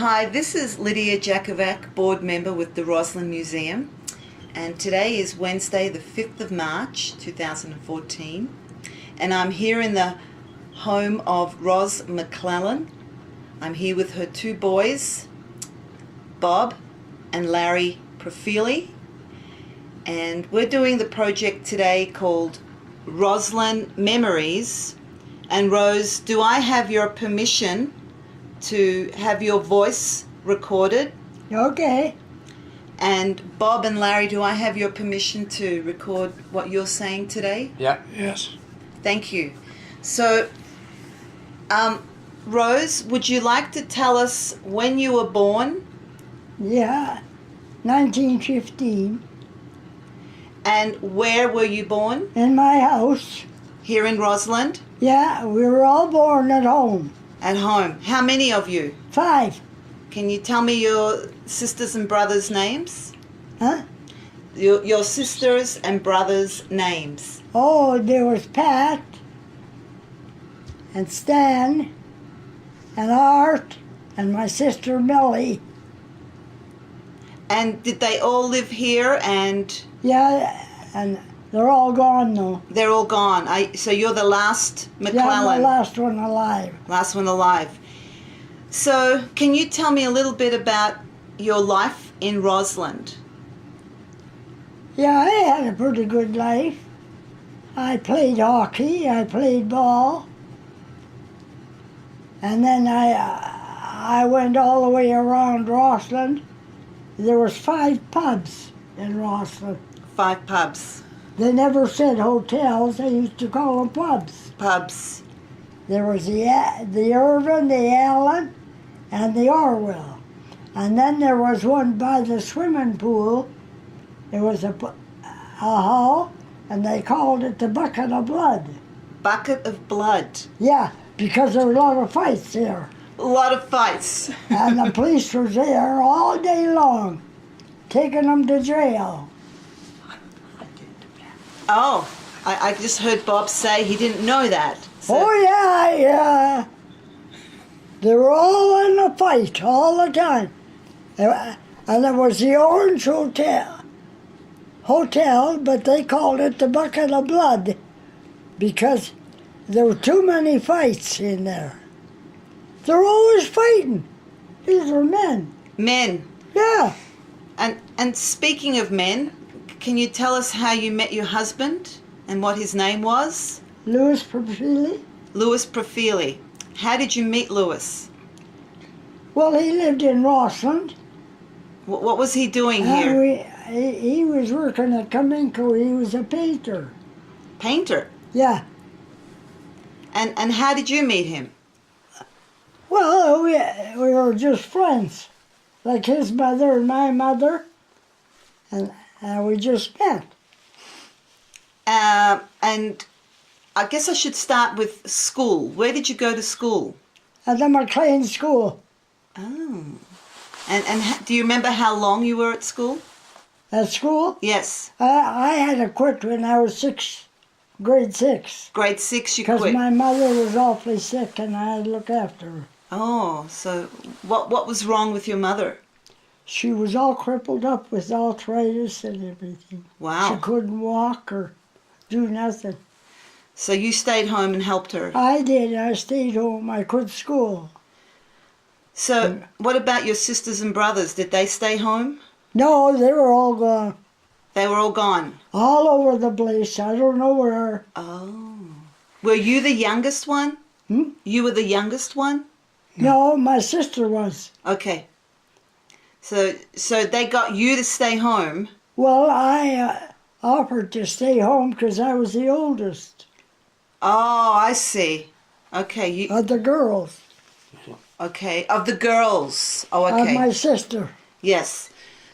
Hi, this is Lydia Jakovac, board member with the Rossland Museum, and today is Wednesday the 5th of March 2014, and I'm here in the home of Rose McLellan. I'm here with her two boys, Bob and Larry Profili, and we're doing the project today called Rossland Memories. And Rose, do I have your permission to have your voice recorded? Okay. And Bob and Larry, do I have your permission to record what you're saying today? Yeah. Yes. Thank you. So, Rose, would you like to tell us when you were born? Yeah. 1915. And where were you born? In my house. Here in Rossland? Yeah, we were all born at home. At home. How many of you? 5. Can you tell me your sisters and brothers' names? Huh? Your sisters and brothers' names. Oh, there was Pat and Stan and Art and my sister Millie. And did they all live here? And Yeah, and they're all gone now. they're all gone. So you're the last McLellan. Yeah, I'm the last one alive. Last one alive. So can you tell me a little bit about your life in Rossland? Yeah, I had a pretty good life. I played hockey, I played ball, and then I went all the way around Rossland. There was 5 pubs in Rossland. 5 pubs. They never said hotels, they used to call them pubs. Pubs. There was the Irvin, the Allen, and the Orwell. And then there was one by the swimming pool. It was a hall, and they called it the Bucket of Blood. Bucket of blood. Yeah, because there were a lot of fights there. A lot of fights. And the police was there all day long, taking them to jail. Oh, I just heard Bob say he didn't know that. So, Oh yeah. They were all in a fight all the time. And it was the Orange Hotel, but they called it the Bucket of Blood because there were too many fights in there. They're always fighting. These are men. Men. Yeah. And speaking of men, can you tell us how you met your husband and what his name was? Louis Profili. Louis Profili. How did you meet Louis? Well, he lived in Rossland. What was he doing here? He was working at Kaminko. He was a painter. Painter. Yeah. And how did you meet him? Well, we were just friends, like his mother and my mother, and we just met. And I guess I should start with school. Where did you go to school? At the McLean School. Oh. And do you remember how long you were at school? At school? Yes. I had to quit when I was grade 6. Grade 6 you Because quit. my mother was awfully sick and I had to look after her. Oh, so what was wrong with your mother? She was all crippled up with arthritis and everything. Wow. She couldn't walk or do nothing. So you stayed home and helped her. I did. I stayed home. I quit school. So what about your sisters and brothers? Did they stay home? No, they were all gone. They were all gone. All over the place. I don't know where. Oh. Were you the youngest one? Hmm? You were the youngest one? No, my sister was. Okay. So they got you to stay home. Well, I offered to stay home because I was the oldest Oh, I see. Okay. of the girls, Okay. Of the girls. Oh, of okay. my sister. Yes.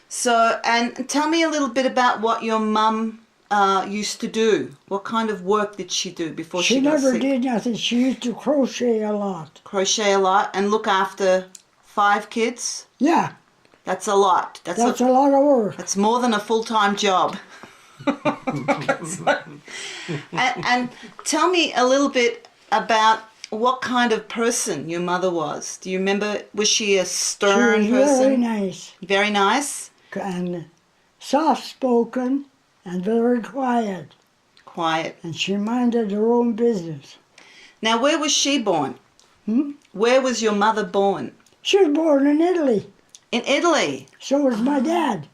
So, and tell me a little bit about what your mum used to do. What kind of work did she do before she got never sick? did nothing. She used to crochet a lot. Crochet a lot and look after 5 kids? Yeah, That's a lot. that's a lot of work. That's more than a full-time job. and tell me a little bit about what kind of person your mother was? Do you remember? Was she a She stern was person? very nice Very nice? and soft-spoken and very quiet. Quiet. And she minded her own business. Now, where was she born? Hmm? Where was your mother born? She was born in Italy. In Italy. So was my dad.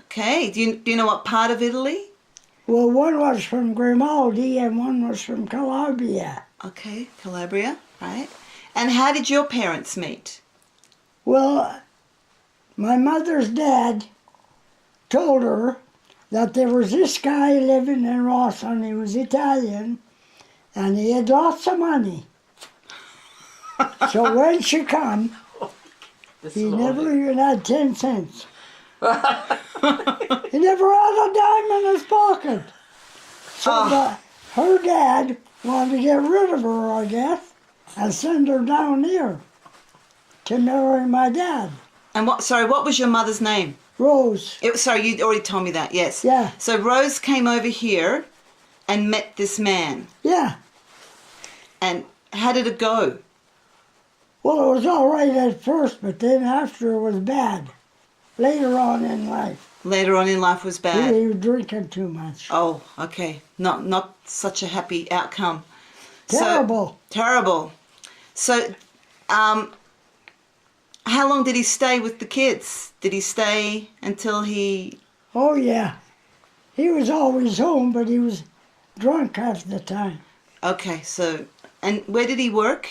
Okay. Do you know what part of Italy? Well, one was from Grimaldi and one was from Calabria. Okay, Calabria, right. And how did your parents meet? Well, my mother's dad told her that there was this guy living in Rossland. He was Italian and he had lots of money. So when she come, he never even had 10 cents. He never had a dime in his pocket. So her dad wanted to get rid of her, I guess, and send her down here to marry my dad. And what was your mother's name? Rose. Sorry, you already told me that, yes. Yeah. So Rose came over here and met this man. Yeah. And how did it go? Well, it was all right at first, but then after it was bad. Later on in life. Later on in life was bad. He was drinking too much. Oh, okay. Not such a happy outcome. Terrible. Terrible. So, how long did he stay with the kids? Did he stay until he... Oh, yeah. He was always home, but he was drunk half the time. Okay, so... And where did he work?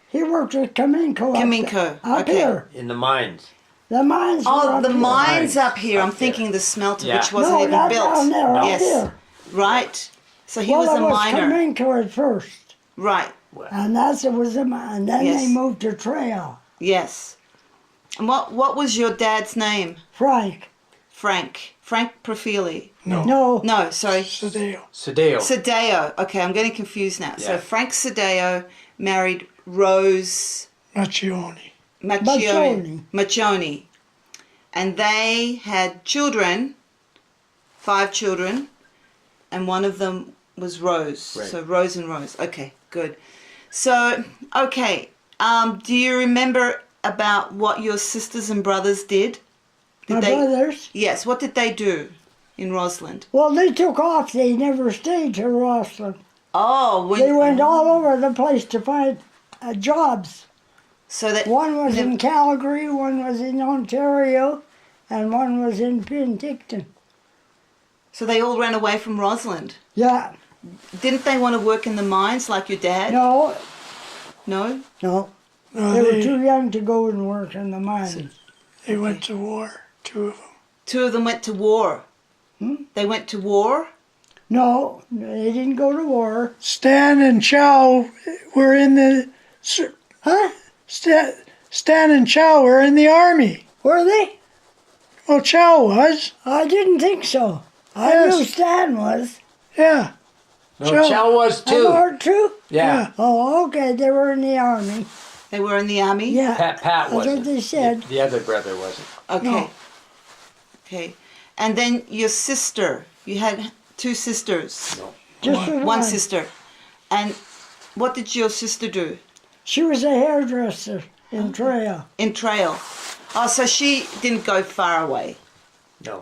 He worked at Kaminko. Kaminko, Up okay. here. In the mines. The mines were Oh, up the here. mines up here. I'm Up thinking the smelter, Yeah. which wasn't No, even not built. down there, up Yes. here. Right. So he Well, was a it was miner. Kaminko at first. Right. And it was a mine. And then Yes. they moved to Trail. Yes. And what was your dad's name? Frank. Frank. Frank Profili. No. No, sorry. Sadeo. Sadeo. Okay, I'm getting confused now. So Yeah. Frank Sadeo married Rose Maccioni. Maccioni. And they had children, 5 children, and one of them was Rose. Right. So Rose and Rose. Okay, good. So, okay, do you remember about what your sisters and brothers did? My brothers? Yes, what did they do in Rossland? Well, they took off. They never stayed to Rossland. Oh, They went all over the place to find jobs. So that One was in Calgary, one was in Ontario, and one was in Penticton. So they all ran away from Rossland. Yeah. Didn't they want to work in the mines like your dad? No, No? no. No, They were too young to go and work in the mines. they went to war, 2 of them. 2 of them went to war. They went to war? No, they didn't go to war. Stan and Chow were in the... Huh? Stan and Chow were in the army. Were they? Well, Chow was. I didn't think so. I Yes. knew Stan was. Yeah. No, Chow was And too. Art too? Yeah. Oh, okay, they were in the army. They were in the army? Yeah, Pat that's wasn't. what they said. The other brother wasn't. Okay. No. Okay. And then your sister. You had 2 sisters. No. Just the One sister. And what did your sister do? She was a hairdresser in Trail. In Trail. Oh, so she didn't go far away. No.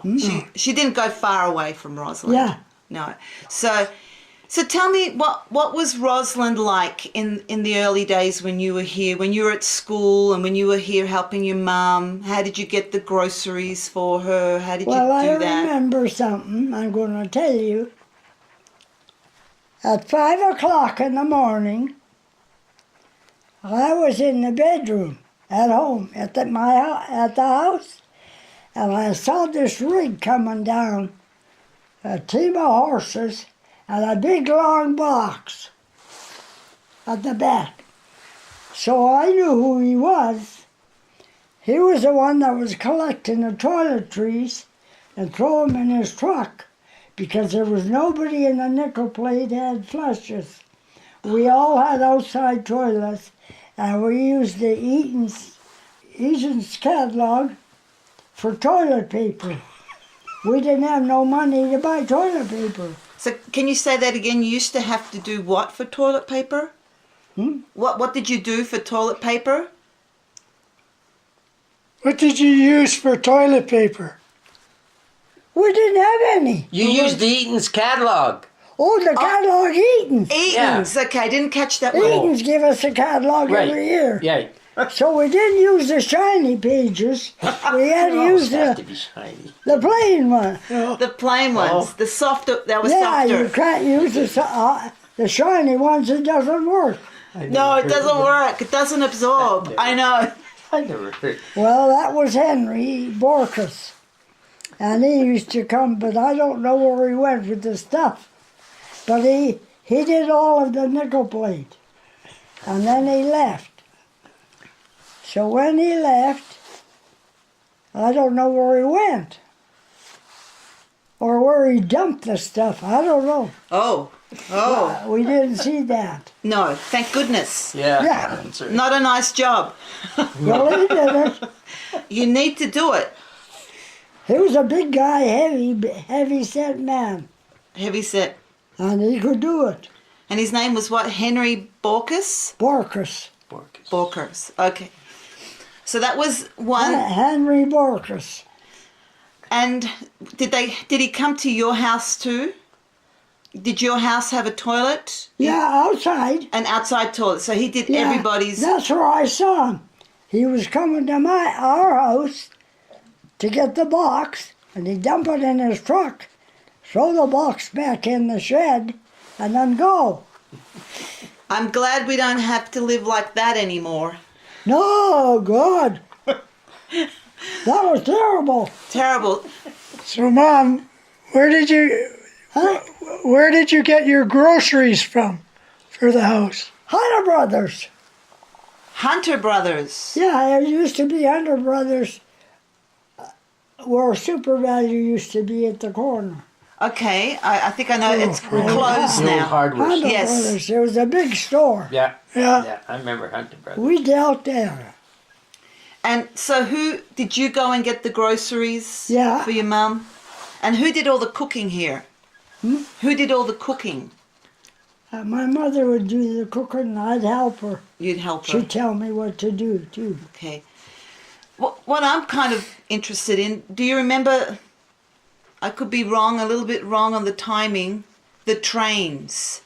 She didn't go far away from Rossland. Yeah. No. So tell me what was Rossland like in the early days when you were here, when you were at school and when you were here helping your mum? How did you get the groceries for her? How did Well, you I do that? remember something I'm going to tell you. At 5 o'clock in the morning, I was in the bedroom at home at the house, and I saw this rig coming down, a team of horses, and a big long box at the back. So I knew who he was. He was the one that was collecting the toiletries and throw them in his truck because there was nobody in the nickel plate had flushes. We all had outside toilets, and we used the Eaton's catalog for toilet paper. We didn't have no money to buy toilet paper. So can you say that again? You used to have to do what for toilet paper? What did you do for toilet paper? What did you use for toilet paper? We didn't have any. You used the Eaton's catalog. Oh, the catalog Eaton's. Eaton's. Okay, I didn't catch that one. Eaton's give us a catalog every year. Yeah. So we didn't use the shiny pages. We had to use Has to the, be shiny. the plain one. The plain ones, the softer. That was Yeah, softer. you can't use the shiny ones. It doesn't work. No, it doesn't work. It doesn't absorb. I know. I never heard. Well, that was Henry Borkus. And he used to come, but I don't know where he went with the stuff. But he did all of the nickel plate. And then he left. So when he left, I don't know where he went. Or where he dumped the stuff. I don't know. Oh. We didn't see that. No, thank goodness. Yeah. Yeah. That's right. Not a nice job. Well, he did it. You need to do it. He was a big guy, heavy set man. Heavy set. And he could do it. And his name was what? Henry Borkus? Borkus. Borkus. Okay. So that was one. Henry Borkus. And did he come to your house too? Did your house have a toilet? Yeah, outside. An outside toilet. So he did Yeah, everybody's. That's where I saw him. He was coming to our house to get the box, and he'd dump it in his truck, throw the box back in the shed, and then go. I'm glad we don't have to live like that anymore. No, God. That was terrible. Terrible. So, Mom, where did you get your groceries from for the house? Hunter Brothers. Hunter Brothers. Yeah, there used to be Hunter Brothers where Super Value used to be at the corner. Okay, I think I know. It's closed The old now. hardware Hunter store. Yes. Brothers. It was a big store. Yeah. Yeah. Yeah. I remember Hunter Brothers. We dealt there. And so who did you go and get the groceries Yeah. for your mum? And who did all the cooking here? Who did all the cooking? My mother would do the cooking and I'd help her. You'd help her. She'd tell me what to do, too. Okay. What I'm kind of interested in, do you remember, I could be wrong, a little bit wrong on the timing, the trains.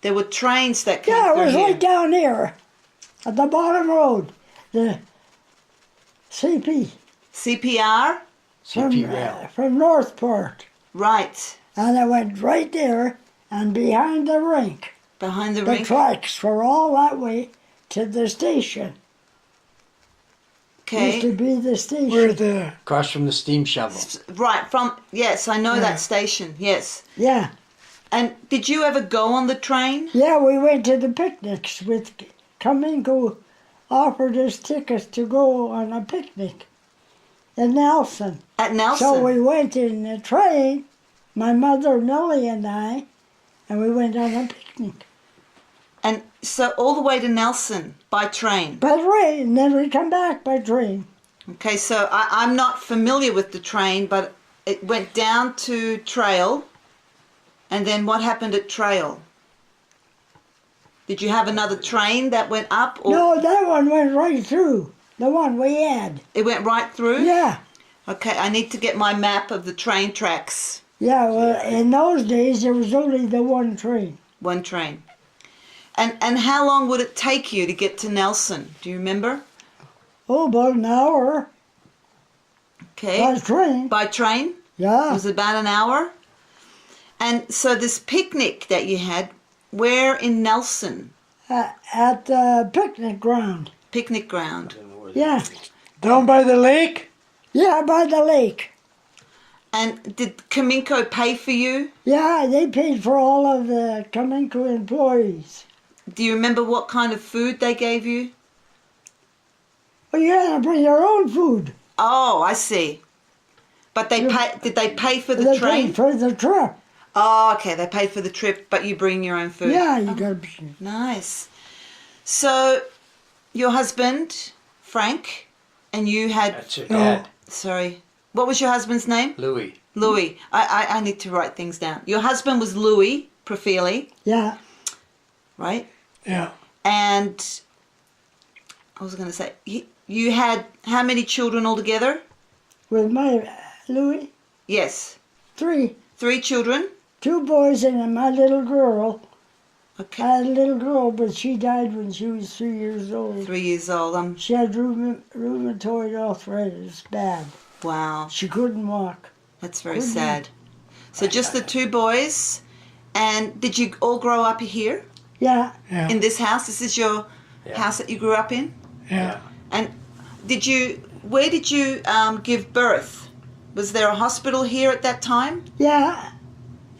There were trains that came Yeah, it through was here. right down here at the bottom road. The CP CPR? CP Rail. from Northport. Right. And it went right there and behind the rink. Behind the The rink. tracks were all that way to the station. Used to Okay. be the station. Where the Across from the steam shovel. Right, yes, I know Yeah. that station, yes. Yeah. And did you ever go on the train? Yeah, we went to the picnics with Kaminko offered us tickets to go on a picnic in Nelson. At Nelson? So we went in the train, my mother Millie and I, and we went on a picnic. And so all the way to Nelson by train. By train, and then we come back by train. Okay, so I'm not familiar with the train, but it went down to Trail. And then what happened at Trail? Did you have another train that went up? Or No, that one went right through, the one we had. it went right through? Yeah. Okay, I need to get my map of the train tracks. Yeah, well, in those days there was only the one train. One train. And how long would it take you to get to Nelson? Do you remember? Oh, about an hour Okay. by train. By train? It Yeah. was about an hour? And so this picnic that you had, where in Nelson? At the picnic ground. Picnic ground. Yeah. down by the lake? Yeah, by the lake. And did Kaminko pay for you? Yeah, they paid for all of the Kaminko employees. Do you remember what kind of food they gave you? Well, you had to bring your own food. Oh, I see. But they did they pay for the They train? paid for the trip. Oh, okay. They paid for the trip, but you bring your own food. Yeah, you got. Nice. So, your husband, Frank, and you had... That's your dad. Sorry. What was your husband's name? Louis. Louis. I need to write things down. Your husband was Louis Profili, Yeah. right? Yeah. And I was going to say, you had how many children altogether? With my Louis, Yes. 3. 3 children? 2 boys and my little girl. Okay. I had a little girl, but she died when she was 3 years old. 3 years old. She had rheumatoid arthritis, bad. Wow. She couldn't walk. That's very sad. So just the 2 boys. And did you all grow up here? Yeah. Yeah. In this house? This is your Yeah. house that you grew up in? Yeah. And where did you give birth? Was there a hospital here at that time? Yeah.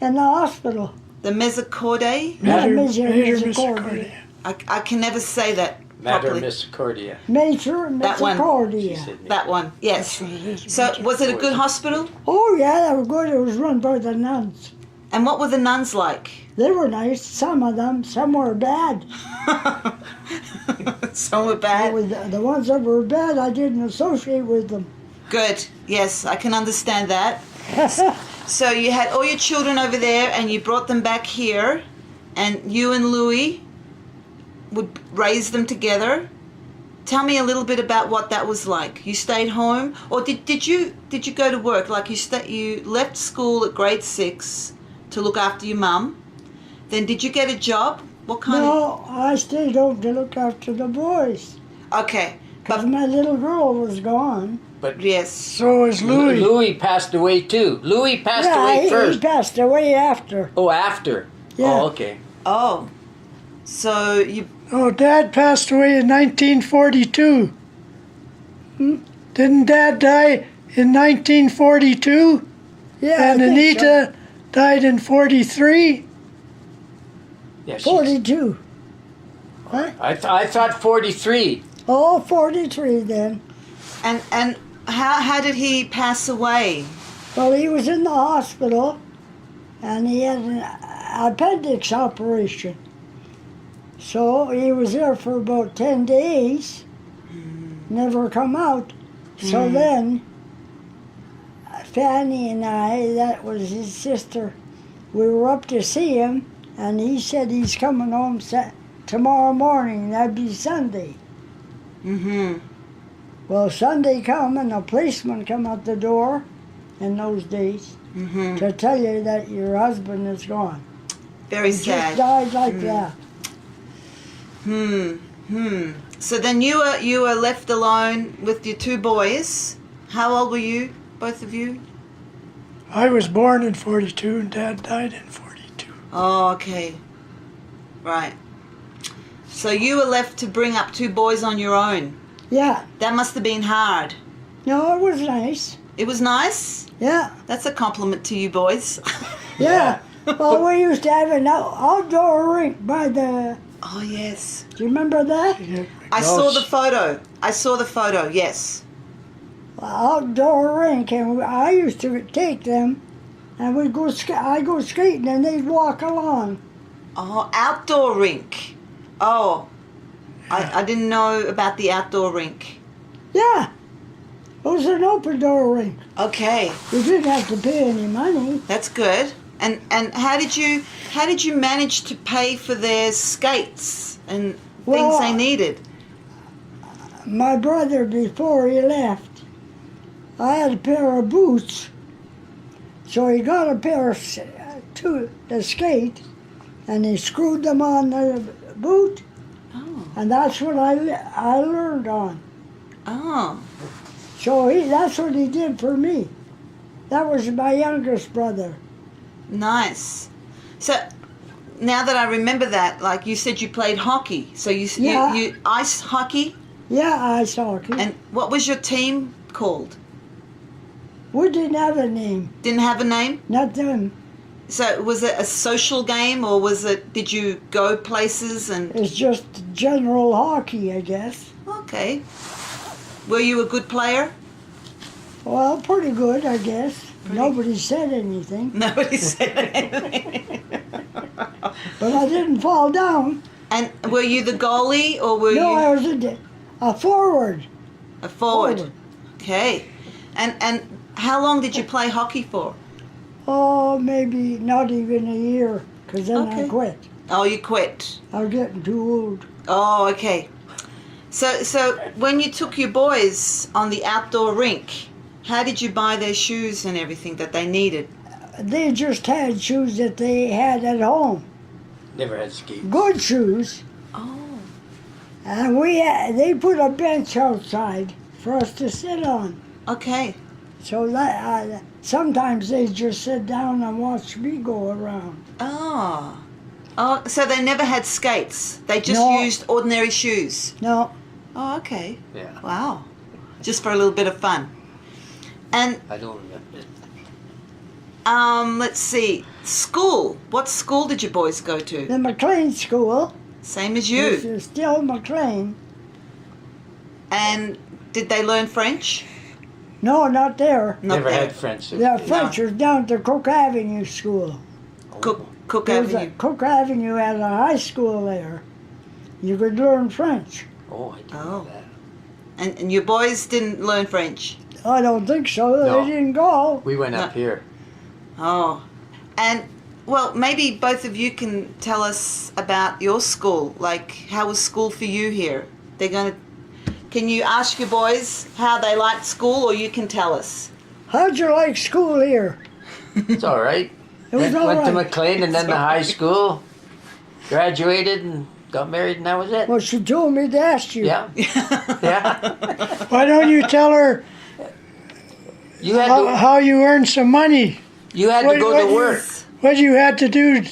In the hospital. The Misericordia? Major Misericordia. Misericordia. I can never say that Mater properly. Misericordia. Major That one. She Misericordia. said That one, yes. That's what it is. So was it a good hospital? Oh, yeah, they were good. It was run by the nuns. And what were the nuns like? They were nice, some of them. Some were bad. Some were bad. The ones that were bad, I didn't associate with them. Good. Yes, I can understand that. So you had all your children over there and you brought them back here and you and Louis would raise them together. Tell me a little bit about what that was like. You stayed home or did you go to work? Like you left school at grade 6 to look after your mum. Then did you get a job? What kind of... No, I stayed home to look after the boys. Okay. Because my little girl was gone. But Yes. So is Louis. Louis passed away too. Louis passed Yeah, away he first. passed away after. Oh, after. Yeah. Oh, okay. Oh. So you... Oh, Dad passed away in 1942. Didn't Dad die in 1942? Yeah, And I think Anita died in 43? Yeah, so. 42. Huh? I thought 43. Oh, 43 then. And how did he pass away? Well, he was in the hospital and he had an appendix operation. So he was there for about 10 days, never come out. So then Fanny and I, that was his sister, we were up to see him and he said he's coming home tomorrow morning, that'd be Sunday. Mm-hmm. Well, Sunday come and a policeman come out the door in those days to tell you that your husband is gone. Very He sad. just died like that. So then you were left alone with your 2 boys. How old were you, both of you? I was born in 42 and Dad died in 42. Oh, okay. Right. So you were left to bring up 2 boys on your own. Yeah. That must have been hard. No, it was nice. It was nice? Yeah. That's a compliment to you boys. Yeah. Well, we used to have an outdoor rink by the... Oh, yes. Do you remember that? I saw the photo. I saw the photo, yes. Outdoor rink, and I used to take them, and we'd go. I'd go skating, and they'd walk along. Oh, outdoor rink. Oh, I didn't know about the outdoor rink. Yeah. It was an open door rink. Okay, You didn't have to pay any money. that's good. And how did you manage to pay for their skates and things Well, they needed? My brother, before he left, I had a pair of boots. So he got a pair of to skate, and he screwed them on the boot, Oh, and that's what I learned on. oh, So that's what he did for me. That was my youngest brother. nice. So now that I remember that, like you said, you played hockey. So Yeah. you ice hockey. Yeah, ice hockey. And what was your team called? We didn't have a name, Didn't have a name. not them. So was it a social game, or did you go places and... It's just general hockey, I guess. Okay. Were you a good player? Well, pretty good, I guess. Nobody said anything, Nobody said anything. but I didn't fall down. And were you the goalie, or were No, you I was a forward. a forward? Okay. And how long did you play hockey for? Oh, maybe not even a year, because then I Okay. quit. Oh, you quit. I was getting too old. Oh, okay. So when you took your boys on the outdoor rink, how did you buy their shoes and everything that they needed? They just had shoes that they had at home. Never had skates. Good shoes. Oh. And they put a bench outside for us to sit on. Okay. So that sometimes they just sit down and watch me go around. Oh. Oh, so they never had skates. They just No. used ordinary shoes. No, Oh, okay. Yeah. Wow. Just for a little bit of fun. And I don't remember. let's see. School. What school did your boys go to? the McLean School. Same as This you. is still McLean. And did they learn French? No, not there. Not Never there. had French. The French was down to Cook Avenue School. Cook There's Avenue. Cook Avenue had a high school there. You could learn French. Oh, I didn't Oh. know that. And your boys didn't learn French? I don't think so. No. They didn't go. We went up No. here. Oh. And, well, maybe both of you can tell us about your school. Like, how was school for you here? Can you ask your boys how they liked school, or you can tell us? How'd you like school here? It's all right. It was all went to right. McLean and then the high school. Graduated and got married and that was it. Well, she told me to ask you. Yeah. Yeah. Why don't you tell her You had to, how you earned some money? you had to What- go what to you- work. What you had to do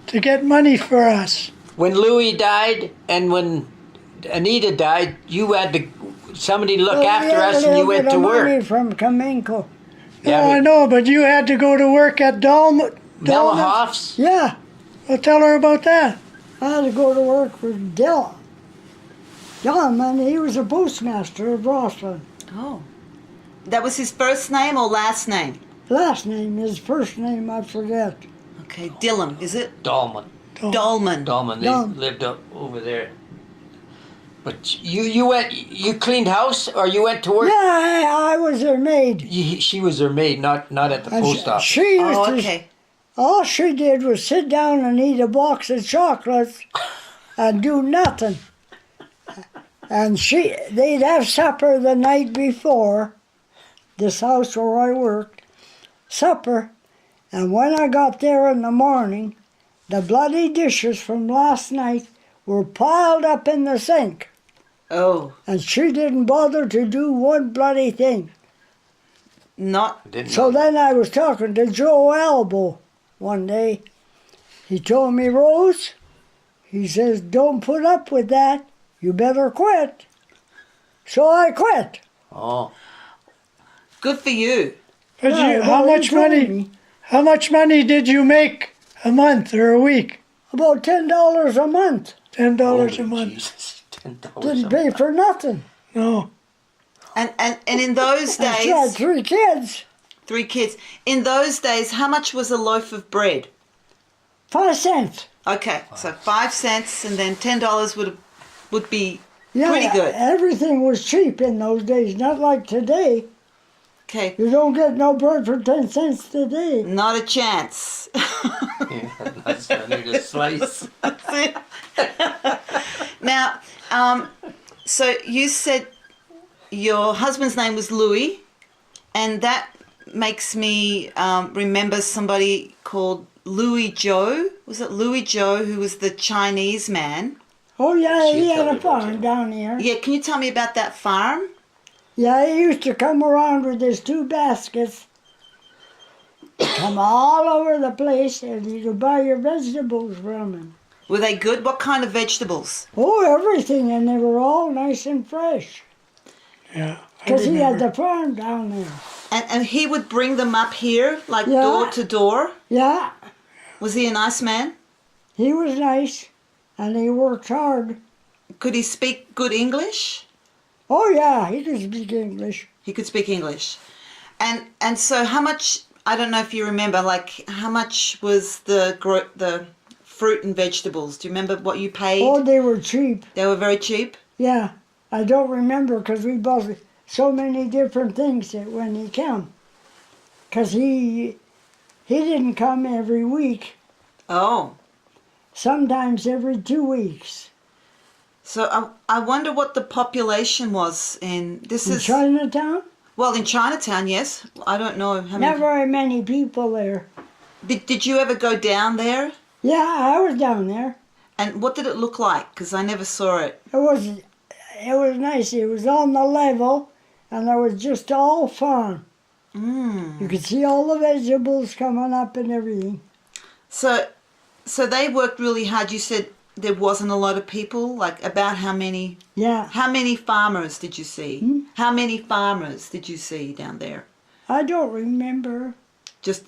to get money for us? When Louis died and when Anita died, you had to somebody look Well, after we had us a and you little went bit to of money work. from Kamenko. Yeah, Oh, I know, but you had to go to work at Dalmas. Malahoff's. Yeah, Well, tell her about that. I had to go to work with Dylan. Dylan, he was a postmaster of Rossland. Oh. That was his first name or last name? Last name, his first name, I forget. Okay, Dillon, is it? Dolman. Dolman. Dolman. They Dolman. lived up over there. But you cleaned house or you went to work? Yeah, I was their maid. She was her maid, not at the And post office. She used Oh, to, okay. all she did was sit down and eat a box of chocolates and do nothing. And they'd have supper the night before, this house where I worked, supper. And when I got there in the morning, the bloody dishes from last night were piled up in the sink. Oh, And she didn't bother to do one bloody thing. not. Didn't So know. then I was talking to Joe Elbow one day. He told me, Rose, he says, don't put up with that. You better quit. So I quit. Oh, Good for you. But Yeah, you, well, how he much told money? me How much money did you make a month or a week? About $10 a month. $10 a holy month. Jesus. $10 Didn't a pay month. for nothing. No. And in those I still had days, 3 kids. 3 kids. In those days, how much was a loaf of bread? 5 cents. Okay, so 5 cents, and then $10 would be Yeah, pretty good. everything was cheap in those days, not like today. Okay, You don't get no bread for 10 cents today. not a chance. Yeah, that's I need a slice. Now, so you said your husband's name was Louis, and that makes me remember somebody called Louis Joe. Was it Louis Joe who was the Chinese man? Oh, yeah, She he had told a me about farm that. down here. Yeah, can you tell me about that farm? Yeah, he used to come around with his 2 baskets, come all over the place, and you could buy your vegetables from him. Were they good? What kind of vegetables? Oh, everything, and they were all nice and fresh. Yeah. I Because he had remember. the farm down there. And he would bring them up here, like Yeah. door to door? Yeah, Was he a nice man? he was nice, and he worked hard. Could he speak good English? Oh, yeah, he could speak English. He could speak English. And so how much, I don't know if you remember, like how much was the fruit and vegetables? Do you remember what you paid? Oh, they were cheap. They were very cheap? Yeah, I don't remember because we bought so many different things that when he came. Because he didn't come every week. Oh, sometimes every 2 weeks. So I wonder what the population was in this In is Chinatown, well in Chinatown. Yes, I don't know how not many. very many people there. Did you ever go down there? Yeah, I was down there. And what did it look like? Because I never saw it. It was nice. It was on the level, and there was just all farm. You could see all the vegetables coming up and everything. So they worked really hard. You said there wasn't a lot of people. Like about how many? Yeah, How many farmers did you see? How many farmers did you see down there? I don't remember. Just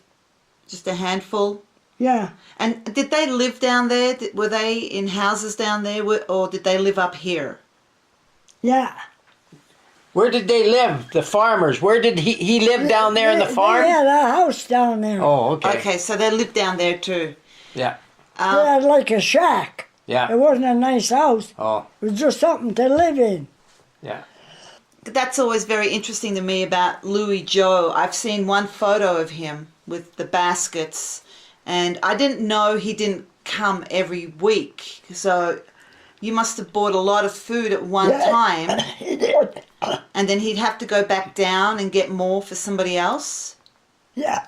a handful. Yeah, And did they live down there? Were they in houses down there, or did they live up here? yeah. Where did they live? The farmers. Where did he live down there in the farm? They had a house down there. Oh, okay. Okay, so they lived down there too. Yeah. They had like a shack. It Yeah. wasn't a nice house. Oh, It was just something to live in. yeah. That's always very interesting to me about Louis Joe. I've seen one photo of him with the baskets, and I didn't know he didn't come every week. So you must have bought a lot of food at one time, and then he'd have to go back down and get more for somebody else. Yeah.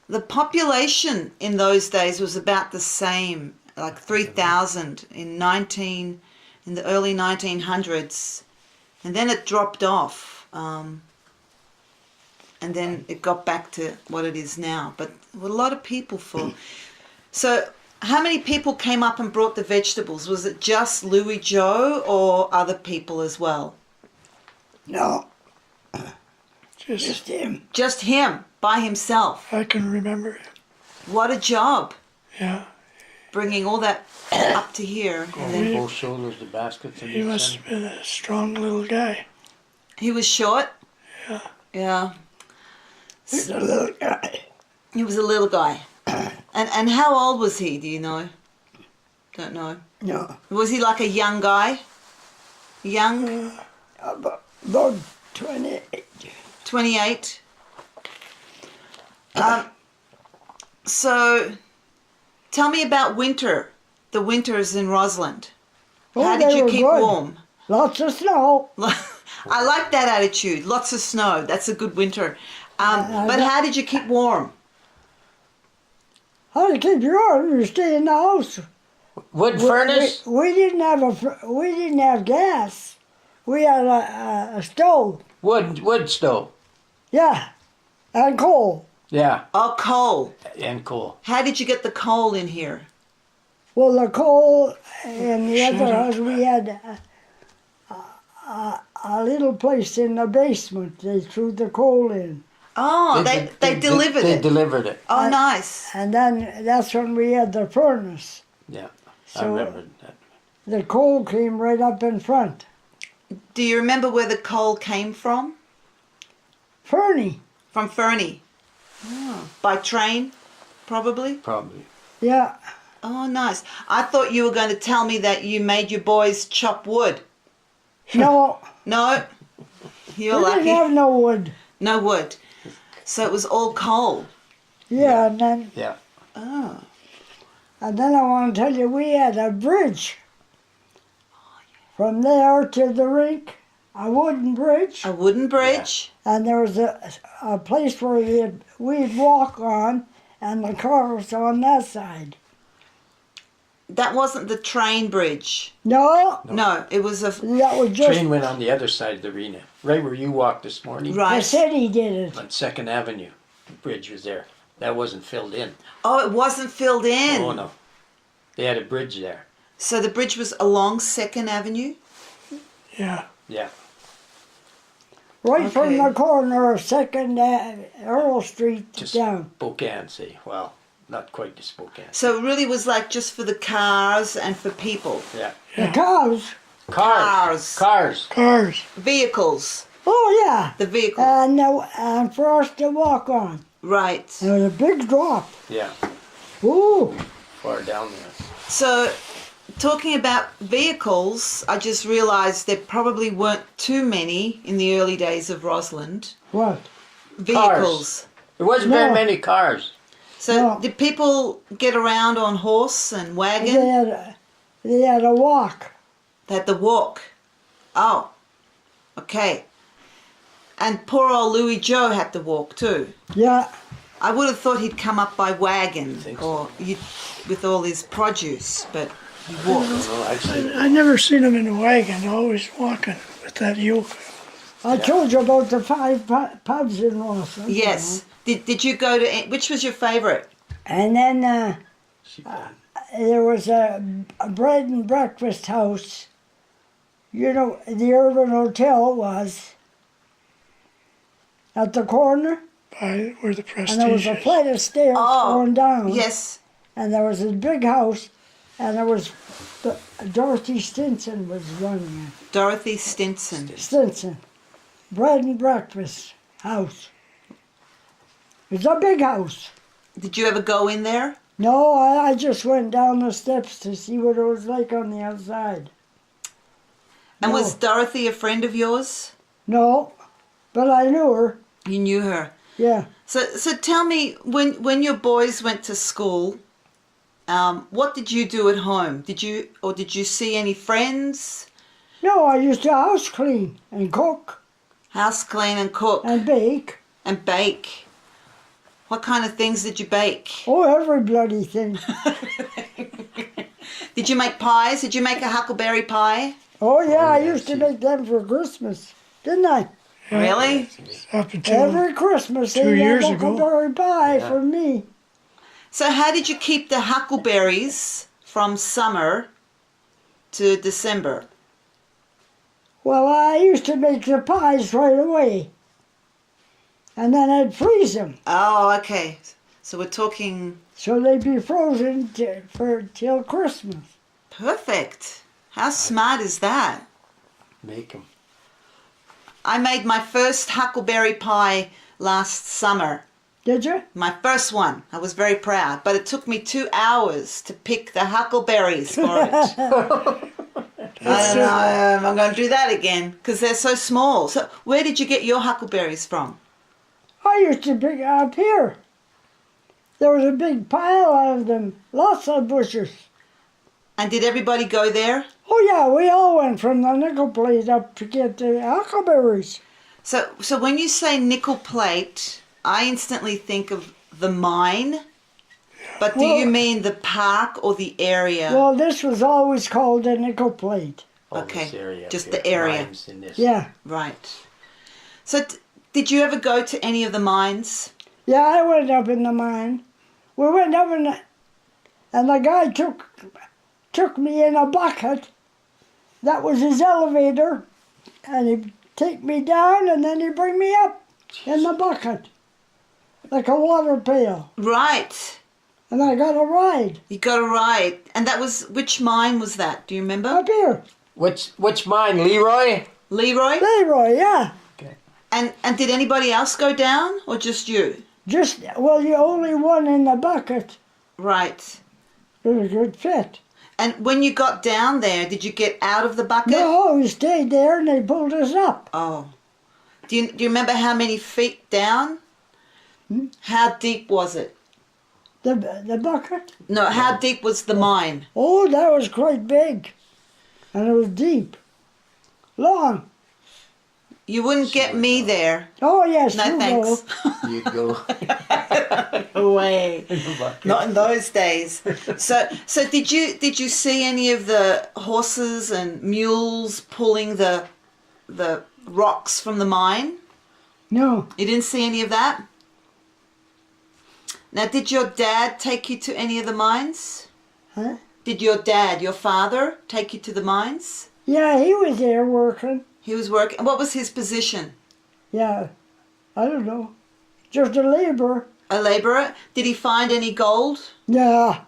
The population in those days was about the same, like 3,000 in the early 1900s, and then it dropped off, and then it got back to what it is now. But there were a lot of people for. So, how many people came up and brought the vegetables? Was it just Louis Joe or other people as well? No, Just, just him. Just him by himself. I can remember it. What a job! Yeah. Bringing all that up to here, and then Both shoulders, the baskets. And He must have been a strong little guy. he was short. Yeah. Yeah. He's a little guy. He was a little guy. And how old was he, do you know? Don't know. No, Was he like a young guy? Young? about 28. 28? So, tell me about winter. The winters in Rossland. How did they you were keep good. warm? Lots of snow. I like that attitude. Lots of snow. That's a good winter. But how did you keep warm? How to keep you warm? You stay in the house. Wood furnace? We didn't have gas. We had a stove. Wood stove. Yeah, and coal. Yeah. Oh, coal. And coal. How did you get the coal in here? Well, the coal in the other house, we had a little place in the basement. They threw the coal in. Oh, they delivered They it. delivered it. Oh, nice. And then that's when we had the furnace. Yeah. I So- remember that. The coal came right up in front. Do you remember where the coal came from? Fernie. From Fernie. Oh. By train, probably? Probably. Yeah. Oh, nice. I thought you were going to tell me that you made your boys chop wood. No, No? You're we lucky. didn't have no wood. No wood. So it was all coal. Yeah, and then Yeah. Oh. I want to tell you, we had a bridge. From there to the rink, a wooden bridge, A wooden bridge. and there was a place where we'd walk on, and the cars on that side. That wasn't the train bridge. No, No, it was a... that was just Train went on the other side of the arena. Right where you walked this morning. the Right. city did it. On 2nd Avenue. The bridge was there. That wasn't filled in. Oh, it wasn't filled in. Oh, no. They had a bridge there. So the bridge was along 2nd Avenue? Yeah. Yeah. Right from Okay. the corner of 2nd Earl Street Just down. Spokane, see. Well, not quite to Spokane. So it really was like just for the cars and for people. Yeah. The cows. Cars. Cars. Vehicles. Oh, yeah. The vehicle. And for us to walk on. Right. It was a big drop. Yeah. Ooh. Far down there. So, talking about vehicles, I just realised there probably weren't too many in the early days of Rossland. What? Vehicles. There wasn't No. very many cars. So No. did people get around on horse and wagon? They had a walk. They had to walk. Oh, okay. And poor old Louis Joe had to walk too. Yeah. I would have thought he'd come up by wagon think or with all his produce, but he walked. Well, actually, I never seen him in a wagon, always walking with that yoke. I told you about the 5 pubs in Rossland. Yes. Did you go to, which was your favourite? And then there was a bread and breakfast house. You know, the Urban Hotel was at the corner. By where the Prestige And there was a is. flight of stairs going down. Yes. And there was a big house, and there was Dorothy Stinson was running it. Dorothy Stinson. Stinson, bread and breakfast house. It's a big house. Did you ever go in there? No, I just went down the steps to see what it was like on the outside. And No. was Dorothy a friend of yours? No, but I knew her. You knew her. Yeah. So tell me, when your boys went to school, what did you do at home? Did you see any friends? No, I used to house clean and cook House clean and cook and bake. and bake. What kind of things did you bake? Oh, every bloody thing. Did you make pies? Did you make a huckleberry pie? Oh, yeah, I yeah, used to see. make them for Christmas, didn't I? Really? Up until Every Christmas, 2 they years had ago. huckleberry pie Yeah. for me. So how did you keep the huckleberries from summer to December? Well, I used to make the pies right away. And then I'd freeze them. Oh, okay. So we're talking So they'd be frozen till Christmas. perfect. How smart is that? make them. I made my first huckleberry pie last summer. Did you? My first one. I was very proud. But it took me 2 hours to pick the huckleberries for it. I don't know if I'm going to do that again because they're so small. So where did you get your huckleberries from? I used to pick up here. There was a big pile of them, lots of bushes. And did everybody go there? Oh yeah, we all went from the nickel plate up to get the huckleberries. So when you say nickel plate, I instantly think of the mine. But do you Well- mean the park or the area? Well, this was always called a nickel plate. All Okay, this area up just here, the area. mines in this. Yeah. Right. So did you ever go to any of the mines? Yeah, I went up in the mine. We went up and the guy took me in a bucket. That was his elevator. And he'd take me down and then he'd bring me up in the bucket. Like a water pail. Right. And I got a ride You got a ride. And that was, which mine was that? Do you remember? up here. Which mine, Leroy? Leroy? Leroy, yeah. And did anybody else go down or just you? Just, well, you only one in the bucket. Right. It was a good fit. And when you got down there, did you get out of the bucket? No, we stayed there and they pulled us up. Oh. Do you remember how many feet down? How deep was it? The bucket? No, how deep was the mine? Oh, that was quite big. And it was deep. Long. You wouldn't get me there. Oh, yes, No you thanks. go. You go. No way. Not in those days. So did you see any of the horses and mules pulling the rocks from the mine? No. You didn't see any of that? Now, did your dad take you to any of the mines? Huh? Did your dad, your father, take you to the mines? Yeah, he was there working. He was working. What was his position? Yeah, I don't know. Just a laborer. A labourer? Did he find any gold? Yeah,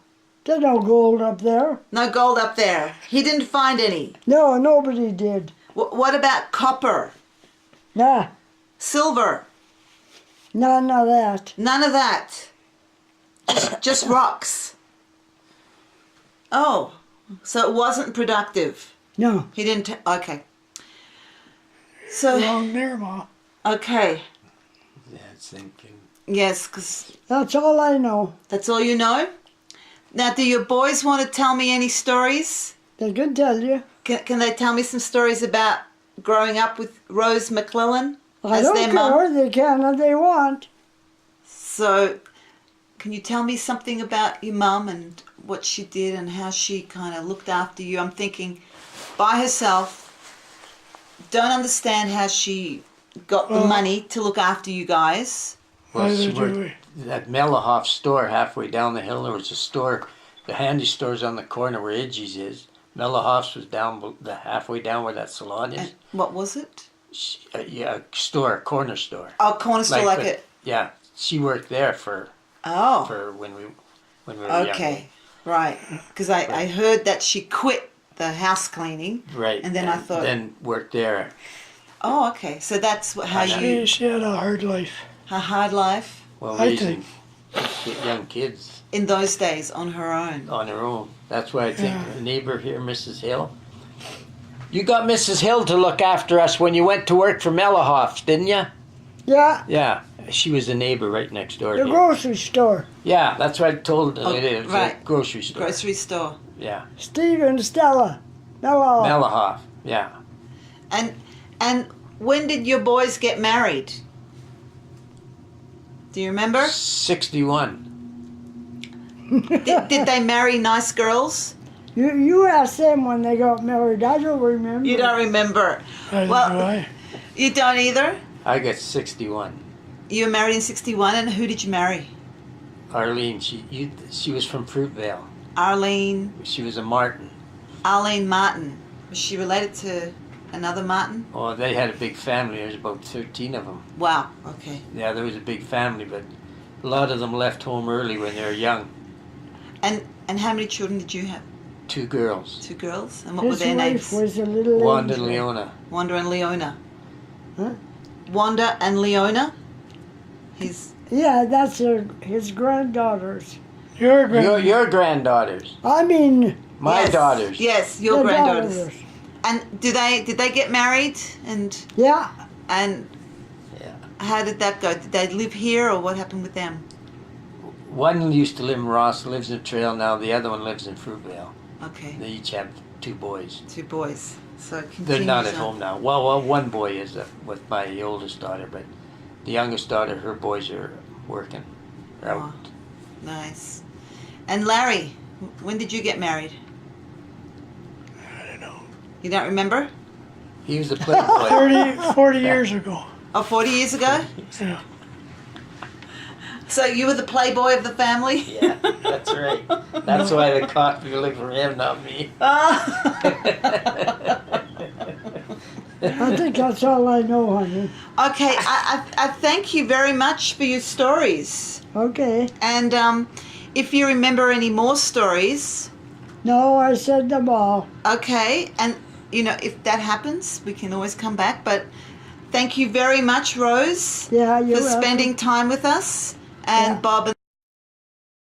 there's no gold up there. No gold up there. He didn't find any. No, nobody did. What about copper? Nah, Silver? none of that. None of that. Just rocks. Oh, so it wasn't productive. No. He didn't. Okay. So Wrong there, Ma. okay. Yeah, thinking. Yes, because That's all I know. that's all you know. Now, do your boys want to tell me any stories? They can tell you. Can they tell me some stories about growing up with Rose McLellan I as don't their care. mum? They can if they want. So, can you tell me something about your mum and what she did and how she kind of looked after you? I'm thinking, by herself, don't understand how she got the money to look after you guys. Well, she Neither do worked at Melahoff store halfway down the hill. There was a store, the handy store's on the corner where Idgie's is. Melahoff's was down the halfway down where that salon is. And what was it? Yeah, a store, a corner store. Oh, corner store like but- it. Yeah, she worked there for Oh, when we were okay, right. Because I heard that she quit the house cleaning. young. Right. And then I thought- Then worked there. Oh, okay. So that's how you She had a hard life. her hard life Well, I raising young kids in those days on her own. on her own. That's why I think Yeah. the neighbor here, Mrs. Hill. You got Mrs. Hill to look after us when you went to work for Melahoff's, didn't you? Yeah, Yeah, she was a neighbor right next door the here. grocery store. Yeah, that's what I told her. Oh, It was right. a grocery store. Grocery store. Yeah, Steve and Stella. Hello. Melahoff. Yeah. And when did your boys get married? Do you remember? 61. Did they marry nice girls? You asked them when they got married. I don't remember. You don't remember. Neither Well- do I. You don't either? I got 61. You were married in 61, and who did you marry? Arlene, she was from Fruitvale. Arlene She was a Martin. Martin. Was she related to another Martin? Oh, they had a big family. There's about 13 of them. Wow, okay. Yeah, there was a big family, but a lot of them left home early when they were young. And how many children did you have? 2 girls. 2 girls? And what were His their wife names? was a little Wanda and angel. Leona. Wanda and Leona. Huh? Wanda and Leona? His Yeah, that's his granddaughters. Your grand. Your granddaughters. I mean, My Yes. daughters. Yes, your the granddaughters. daughters. And did they get married? And Yeah, Yeah. how did that go? Did they live here, or what happened with them? One used to live in Ross, lives in Trail now. The other one lives in Fruitvale. Okay, They each have 2 boys. 2 boys. So it They're not at continues on. home now. Well, one boy is with my oldest daughter, but the youngest daughter, her boys are working. They're out. Oh, nice. And Larry, when did you get married? I don't know. You don't remember? He was a playboy. 40 years ago. Oh, 40 years ago? Yeah. So you were the playboy of the family? Yeah, that's right. That's why the coffee looked for him, not me. I think that's all I know, honey. Okay, I thank you very much for your stories. Okay. And if you remember any more stories, No, I said them all. okay, and you know, if that happens, we can always come back. But thank you very much, Rose, Yeah, you're for welcome. spending time with us. And Yeah. Bob and